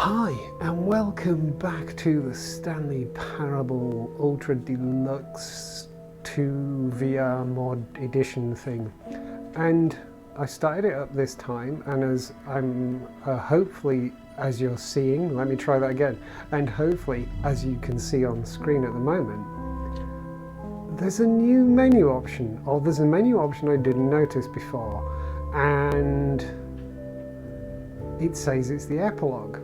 Hi and welcome back to the Stanley Parable Ultra Deluxe 2 VR mod edition thing. And I started it up this time, and as I'm hopefully, as you're seeing, let me try that again, and hopefully as you can see on the screen at the moment, there's a new menu option, or there's a menu option I didn't notice before, and it says it's the epilogue.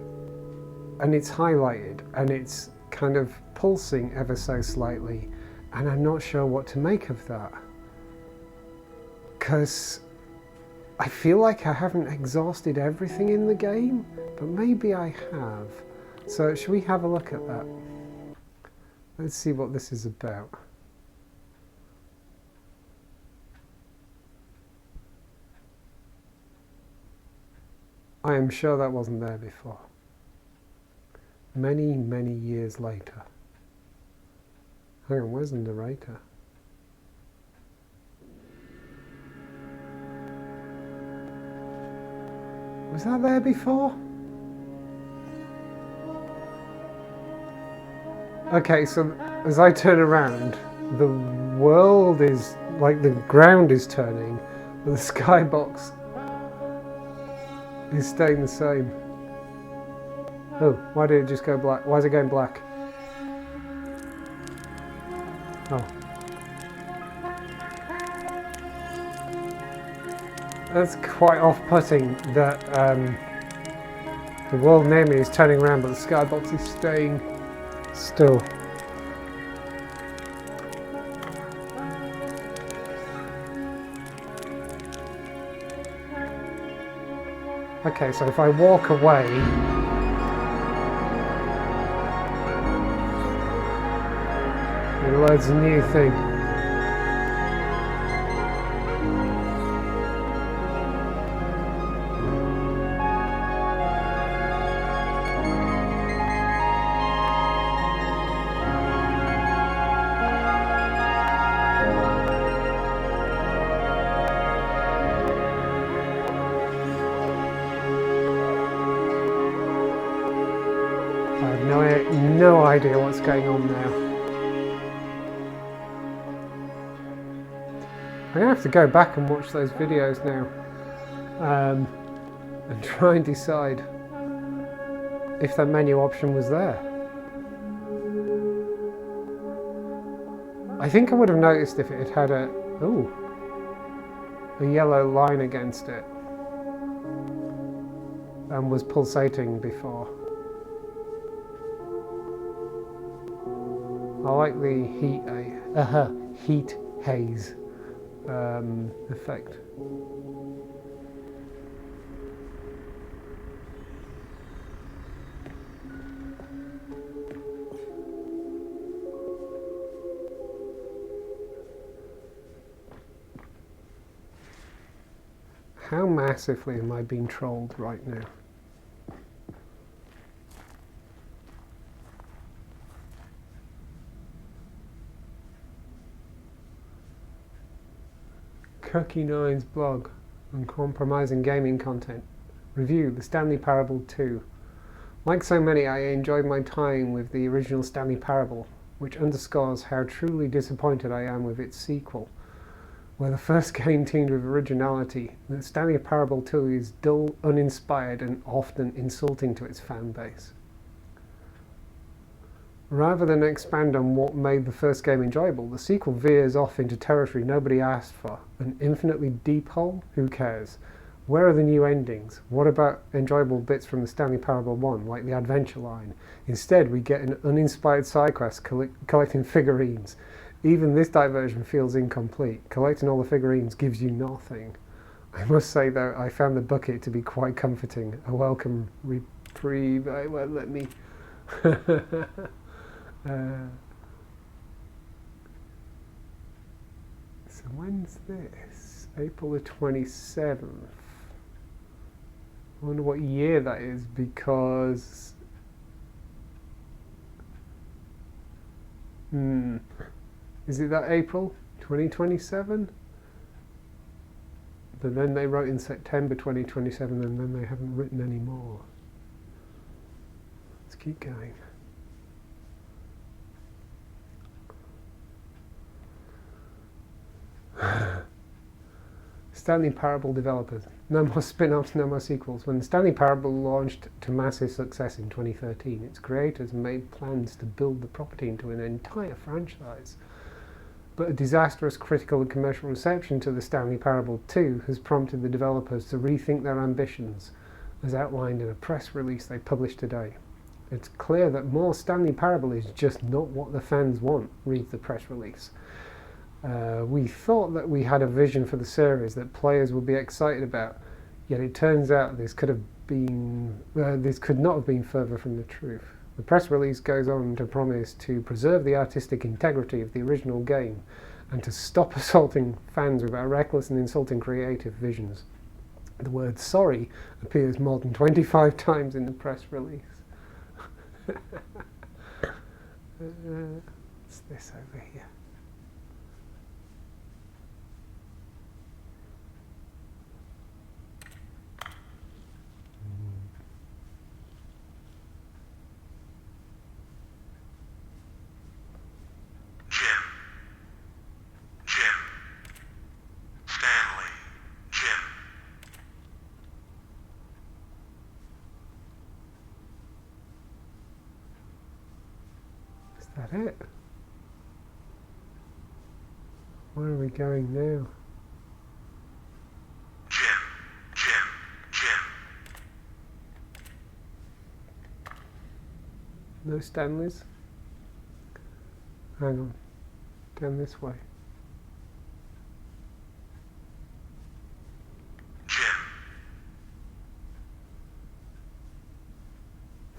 And it's highlighted and it's kind of pulsing ever so slightly, and I'm not sure what to make of that, because I feel like I haven't exhausted everything in the game, but maybe I have. So should we have a look at that? Let's see what this is about. I am sure that wasn't there before. Many years later. Hang on, where's the narrator? Was that there before? Okay, so as I turn around, the world is, like the ground is turning, but the skybox is staying the same. Oh, why did it just go black? Why is it going black? Oh. That's quite off-putting that the world near me is turning around, but the skybox is staying still. Okay, so if I walk away, it loads a new thing. I have no idea what's going on now. I'm going to have to go back and watch those videos now and try and decide if that menu option was there. I think I would have noticed if it had a yellow line against it and was pulsating before. I like the heat haze effect. How massively am I being trolled right now? Cookie9's blog on compromising gaming content. Review: The Stanley Parable 2. Like so many, I enjoyed my time with the original Stanley Parable, which underscores how truly disappointed I am with its sequel. Where the first game teamed with originality, the Stanley Parable 2 is dull, uninspired, and often insulting to its fan base. Rather than expand on what made the first game enjoyable, the sequel veers off into territory nobody asked for. An infinitely deep hole? Who cares? Where are the new endings? What about enjoyable bits from the Stanley Parable 1, like the adventure line? Instead, we get an uninspired side quest collecting figurines. Even this diversion feels incomplete. Collecting all the figurines gives you nothing. I must say, though, I found the bucket to be quite comforting. A welcome reprieve. It won't let me... So when's this? April the 27th. I wonder what year that is, because is it that April 2027? But then they wrote in September 2027, and then they haven't written any more. keep going. Stanley Parable developers. No more spin-offs, no more sequels. When Stanley Parable launched to massive success in 2013, its creators made plans to build the property into an entire franchise. But a disastrous critical and commercial reception to the Stanley Parable 2 has prompted the developers to rethink their ambitions, as outlined in a press release they published today. It's clear that more Stanley Parable is just not what the fans want, reads the press release. We thought that we had a vision for the series that players would be excited about, yet it turns out this could not have been further from the truth. The press release goes on to promise to preserve the artistic integrity of the original game and to stop assaulting fans with our reckless and insulting creative visions. The word sorry appears more than 25 times in the press release. What's this over here? Is that it? Where are we going now? Jim. No Stanleys? Hang on. Down this way.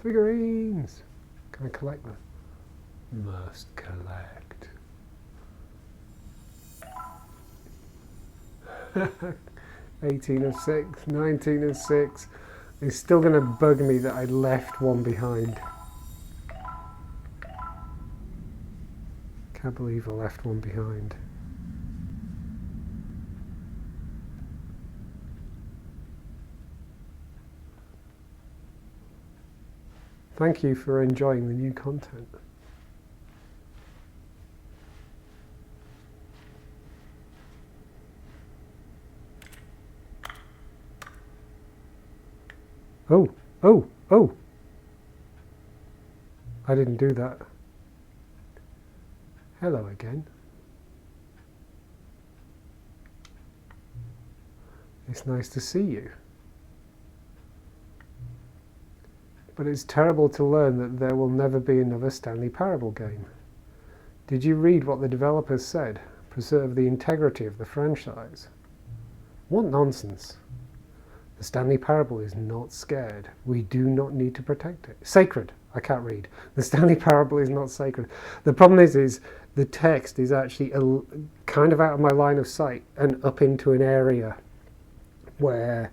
Figurines! Can I collect them? Must collect. 18 of 6, 19 of 6. It's still going to bug me that I left one behind. Can't believe I left one behind. Thank you for enjoying the new content. Oh! I didn't do that. Hello again. It's nice to see you. But it's terrible to learn that there will never be another Stanley Parable game. Did you read what the developers said? Preserve the integrity of the franchise. What nonsense. The Stanley Parable is not scared. We do not need to protect it. Sacred. I can't read. The Stanley Parable is not sacred. The problem is the text is actually kind of out of my line of sight and up into an area where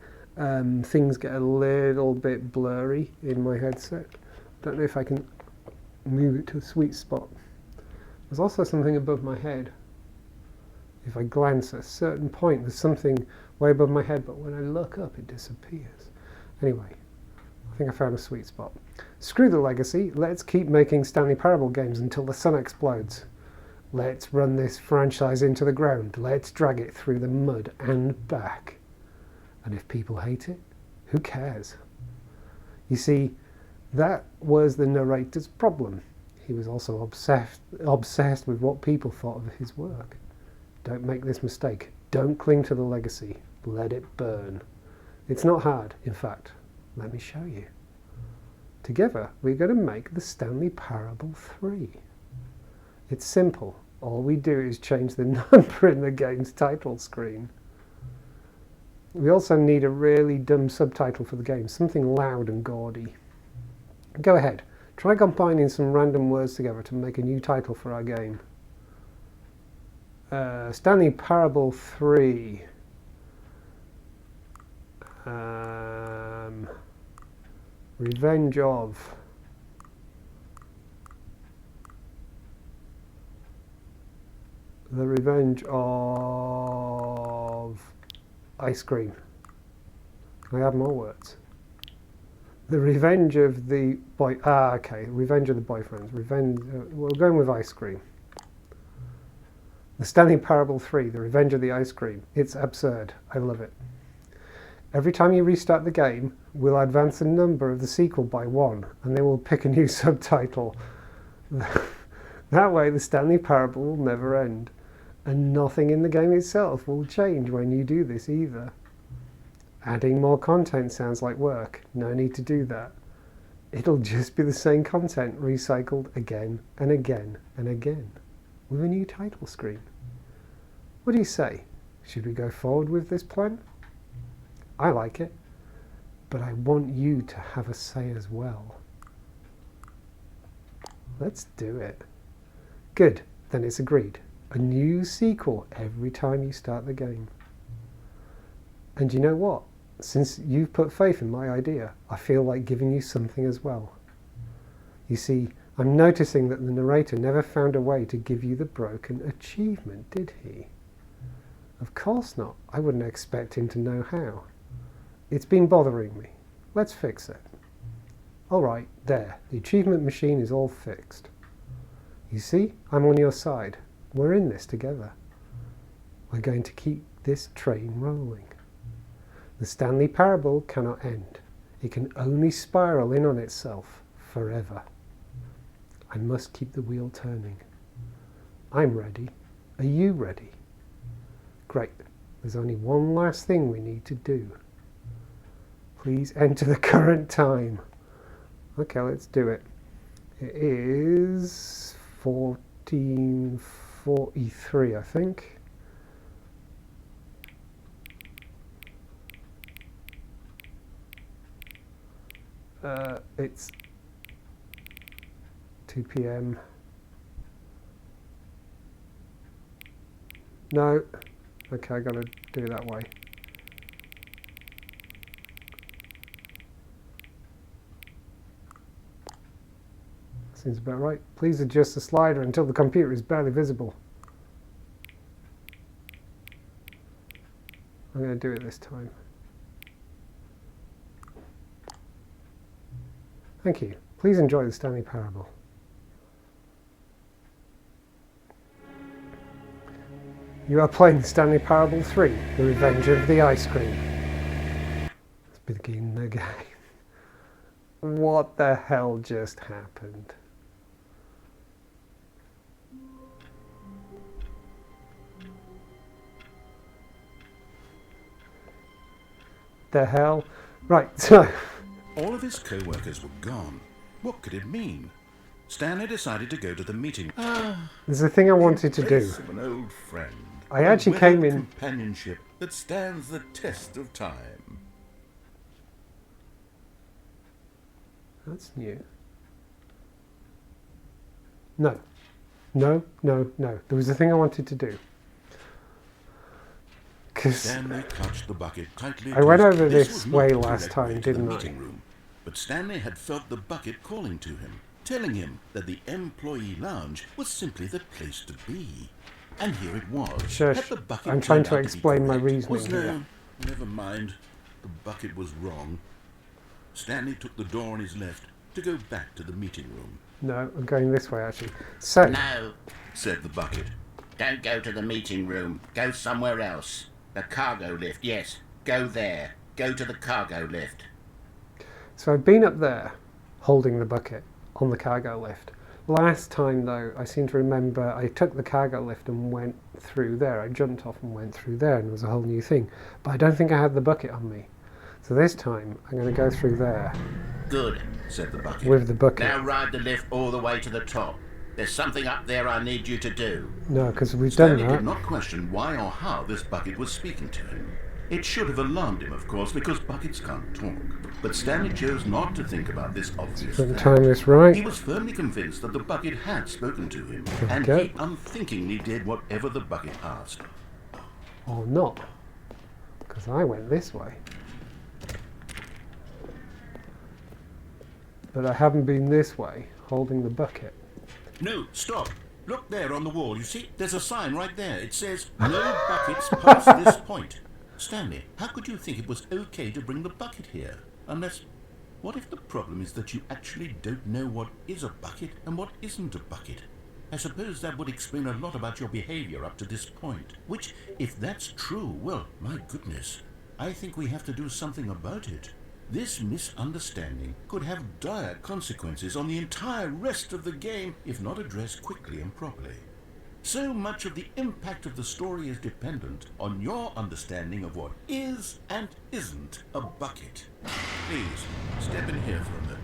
things get a little bit blurry in my headset. Don't know if I can move it to a sweet spot. There's also something above my head. If I glance at a certain point, there's something way above my head, but when I look up, it disappears. Anyway, I think I found a sweet spot. Screw the legacy. Let's keep making Stanley Parable games until the sun explodes. Let's run this franchise into the ground. Let's drag it through the mud and back. And if people hate it, who cares? You see, that was the narrator's problem. He was also obsessed with what people thought of his work. Don't make this mistake. Don't cling to the legacy. Let it burn. It's not hard, in fact. Let me show you. Together, we're going to make the Stanley Parable 3. It's simple. All we do is change the number in the game's title screen. We also need a really dumb subtitle for the game, something loud and gaudy. Go ahead, try combining some random words together to make a new title for our game. Stanley Parable 3. Revenge of. The Revenge of Ice Cream. I have more words. The Revenge of the Boy... Ah, okay. Revenge of the Boyfriends. Revenge... we're going with ice cream. The Stanley Parable 3, The Revenge of the Ice Cream. It's absurd. I love it. Every time you restart the game, we'll advance the number of the sequel by 1, and then we'll pick a new subtitle. That way, the Stanley Parable will never end. And nothing in the game itself will change when you do this either. Adding more content sounds like work. No need to do that. It'll just be the same content recycled again and again and again with a new title screen. What do you say? Should we go forward with this plan? I like it, but I want you to have a say as well. Let's do it. Good, then it's agreed. A new sequel every time you start the game. And you know what? Since you've put faith in my idea, I feel like giving you something as well. You see, I'm noticing that the narrator never found a way to give you the broken achievement, did he? Of course not. I wouldn't expect him to know how. It's been bothering me. Let's fix it. Alright, there. The achievement machine is all fixed. You see, I'm on your side. We're in this together. We're going to keep this train rolling. The Stanley Parable cannot end. It can only spiral in on itself forever. I must keep the wheel turning. I'm ready. Are you ready? Great. There's only one last thing we need to do. Please enter the current time. Okay, let's do it. It is 14:43, I think. It's 2 p.m. No. Okay, I gotta do it that way. Seems about right. Please adjust the slider until the computer is barely visible. I'm going to do it this time. Thank you. Please enjoy the Stanley Parable. You are playing Stanley Parable 3, The Revenge of the Ice Cream. Let's begin the game. What the hell just happened? The hell? Right, so... All of his co-workers were gone. What could it mean? Stanley decided to go to the meeting. There's a thing I wanted to do. An old friend. I actually came in... companionship that stands the test of time. That's new. No. No, no, no. There was a thing I wanted to do. Stanley clutched the bucket tightly. I went over this way last time, didn't I? But Stanley had felt the bucket calling to him, telling him that the employee lounge was simply the place to be. And here it was. Shush. I'm trying to explain my reasoning here. Never mind. The bucket was wrong. Stanley took the door on his left to go back to the meeting room. No, I'm going this way actually. So... No, said the bucket. Don't go to the meeting room. Go somewhere else. The cargo lift, yes. Go there. Go to the cargo lift. So I've been up there, holding the bucket on the cargo lift. Last time though, I seem to remember I took the cargo lift and went through there. I jumped off and went through there and it was a whole new thing. But I don't think I had the bucket on me. So this time, I'm going to go through there. Good, said the bucket. With the bucket. Now ride the lift all the way to the top. There's something up there I need you to do. No, because we've done that. Stanley did not question why or how this bucket was speaking to him. It should have alarmed him, of course, because buckets can't talk. But Stanley chose not to think about this obvious fact. Time this right. He was firmly convinced that the bucket had spoken to him, and he unthinkingly did whatever the bucket asked. Or not, because I went this way. But I haven't been this way, holding the bucket. No, stop. Look there on the wall. You see, there's a sign right there. It says, no buckets past this point. Stanley, how could you think it was okay to bring the bucket here? Unless... What if the problem is that you actually don't know what is a bucket and what isn't a bucket? I suppose that would explain a lot about your behavior up to this point. Which, if that's true, well, my goodness, I think we have to do something about it. This misunderstanding could have dire consequences on the entire rest of the game if not addressed quickly and properly. So much of the impact of the story is dependent on your understanding of what is and isn't a bucket. Please, step in here for a moment.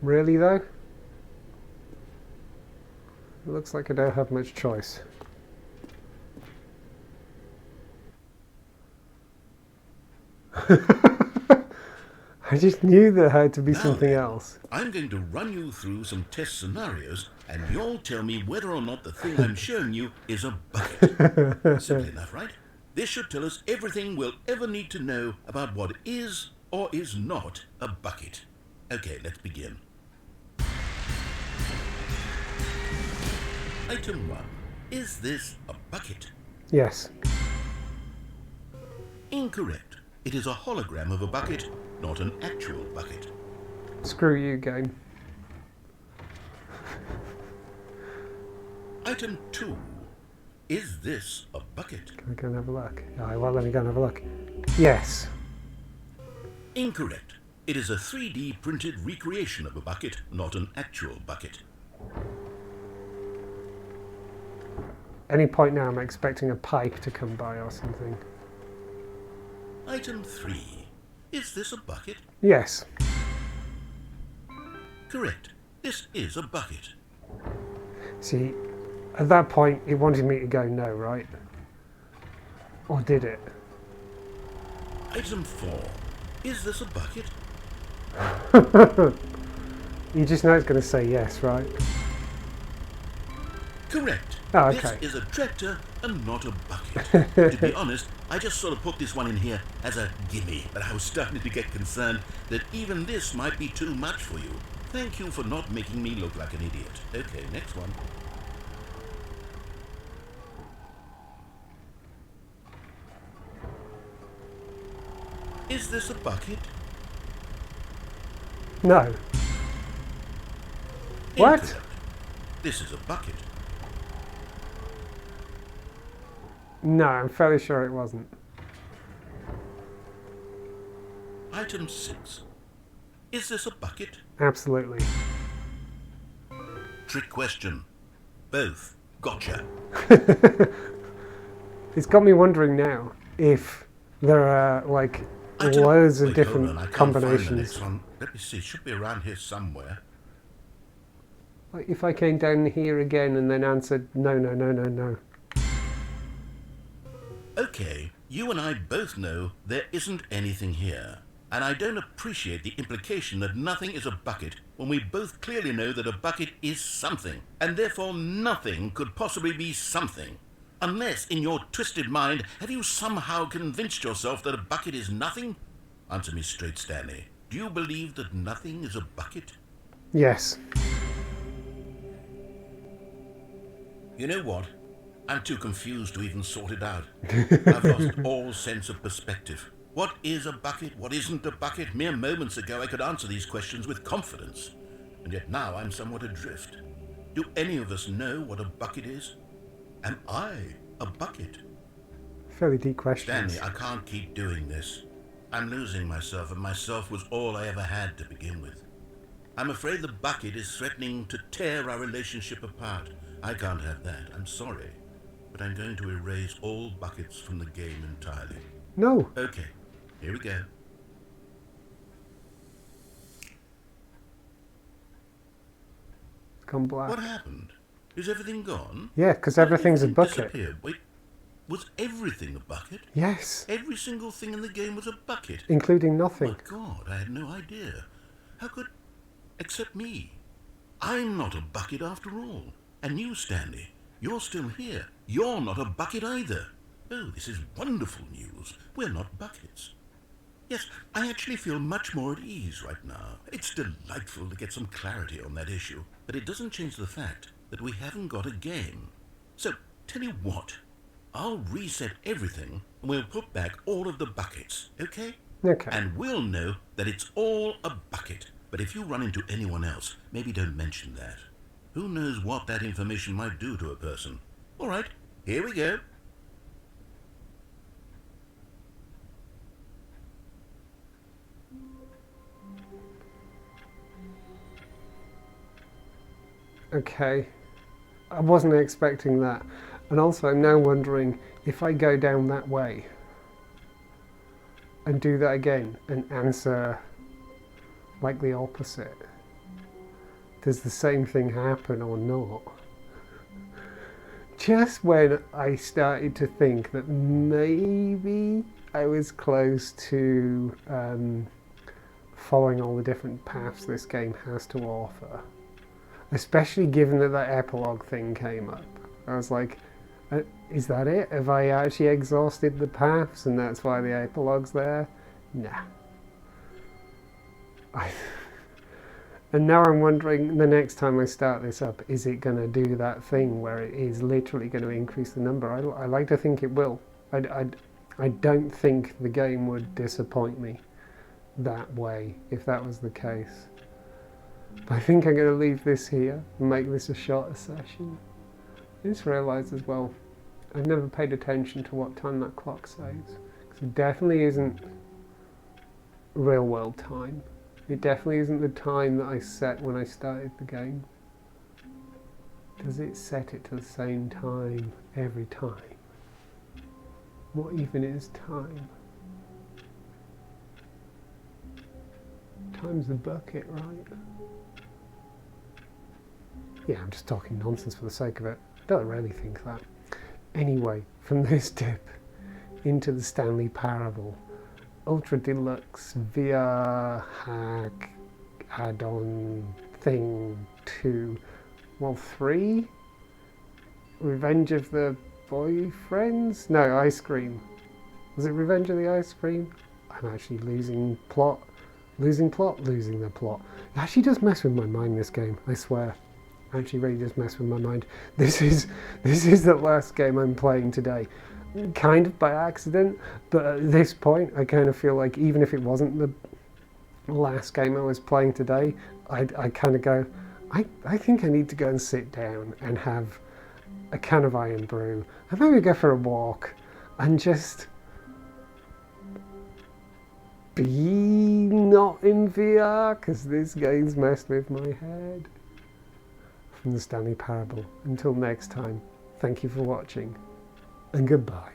Really though? It looks like I don't have much choice. I just knew there had to be something else. I'm going to run you through some test scenarios, and you'll tell me whether or not the thing I'm showing you is a bucket. Simple enough, right? This should tell us everything we'll ever need to know about what is or is not a bucket. Okay, let's begin. Item 1. Is this a bucket? Yes. Incorrect. It is a hologram of a bucket, not an actual bucket. Screw you, game. Item 2. Is this a bucket? Can I go and have a look? Alright, well, let me go and have a look. Yes. Incorrect. It is a 3D printed recreation of a bucket, not an actual bucket. Any point now I'm expecting a pike to come by or something. Item 3. Is this a bucket? Yes. Correct. This is a bucket. See, at that point it wanted me to go no, right? Or did it? Item 4. Is this a bucket? You just know it's going to say yes, right? Correct. Oh, okay. This is a tractor and not a bucket. To be honest, I just sort of put this one in here as a gimme, but I was starting to get concerned that even this might be too much for you. Thank you for not making me look like an idiot. Okay, next one. Is this a bucket? No. What? Incorrect. This is a bucket. No, I'm fairly sure it wasn't. Item 6. Is this a bucket? Absolutely. Trick question. Both. Gotcha. It's got me wondering now if there are like loads of Wait, different hold on, I can't find the combinations. next one. Let me see. It should be around here somewhere. Like if I came down here again and then answered no, no, no, no, no. Okay, you and I both know there isn't anything here. And I don't appreciate the implication that nothing is a bucket when we both clearly know that a bucket is something, and therefore nothing could possibly be something. Unless, in your twisted mind, have you somehow convinced yourself that a bucket is nothing? Answer me straight, Stanley. Do you believe that nothing is a bucket? Yes. You know what? I'm too confused to even sort it out. I've lost all sense of perspective. What is a bucket? What isn't a bucket? Mere moments ago I could answer these questions with confidence. And yet now I'm somewhat adrift. Do any of us know what a bucket is? Am I a bucket? Fairly deep questions. Stanley, I can't keep doing this. I'm losing myself, and myself was all I ever had to begin with. I'm afraid the bucket is threatening to tear our relationship apart. I can't have that. I'm sorry. But I'm going to erase all buckets from the game entirely. No. Okay, here we go. It's gone black. What happened? Is everything gone? Yeah, because everything's a Everything bucket. disappeared. Wait, was everything a bucket? Yes. Every single thing in the game was a bucket? Including My nothing. God, I had no idea. How could... except me. I'm not a bucket after all. And you, Stanley, you're still here. You're not a bucket either. Oh, this is wonderful news. We're not buckets. Yes, I actually feel much more at ease right now. It's delightful to get some clarity on that issue, but it doesn't change the fact that we haven't got a game. So, tell you what, I'll reset everything and we'll put back all of the buckets, okay? Okay. And we'll know that it's all a bucket. But if you run into anyone else, maybe don't mention that. Who knows what that information might do to a person. All right, here we go. Okay. I wasn't expecting that. And also I'm now wondering if I go down that way and do that again and answer like the opposite, does the same thing happen or not? Just when I started to think that maybe I was close to following all the different paths this game has to offer, especially given that that epilogue thing came up, I was like, is that it? Have I actually exhausted the paths and that's why the epilogue's there? Nah. And now I'm wondering, the next time I start this up, is it going to do that thing where it is literally going to increase the number? I like to think it will. I don't think the game would disappoint me that way if that was the case. But I think I'm going to leave this here and make this a shorter session. I just realised as well, I've never paid attention to what time that clock says. Because it definitely isn't real world time. It definitely isn't the time that I set when I started the game. Does it set it to the same time every time? What even is time? Time's the bucket, right? Yeah, I'm just talking nonsense for the sake of it. I don't really think that. Anyway, from this tip into the Stanley Parable, Ultra Deluxe VR hack add-on thing 2, well 3? Revenge of the Boyfriends? No, Ice Cream. Was it Revenge of the Ice Cream? I'm actually losing plot. Losing plot? Losing the plot. It actually does mess with my mind, this game, I swear. Actually really does mess with my mind. This is the last game I'm playing today. Kind of by accident, but at this point I kind of feel like even if it wasn't the last game I was playing today, I kind of go, I think I need to go and sit down and have a can of Iron Brew and maybe go for a walk and just be not in VR, because this game's messed with my head. From the Stanley Parable. Until next time, thank you for watching and goodbye.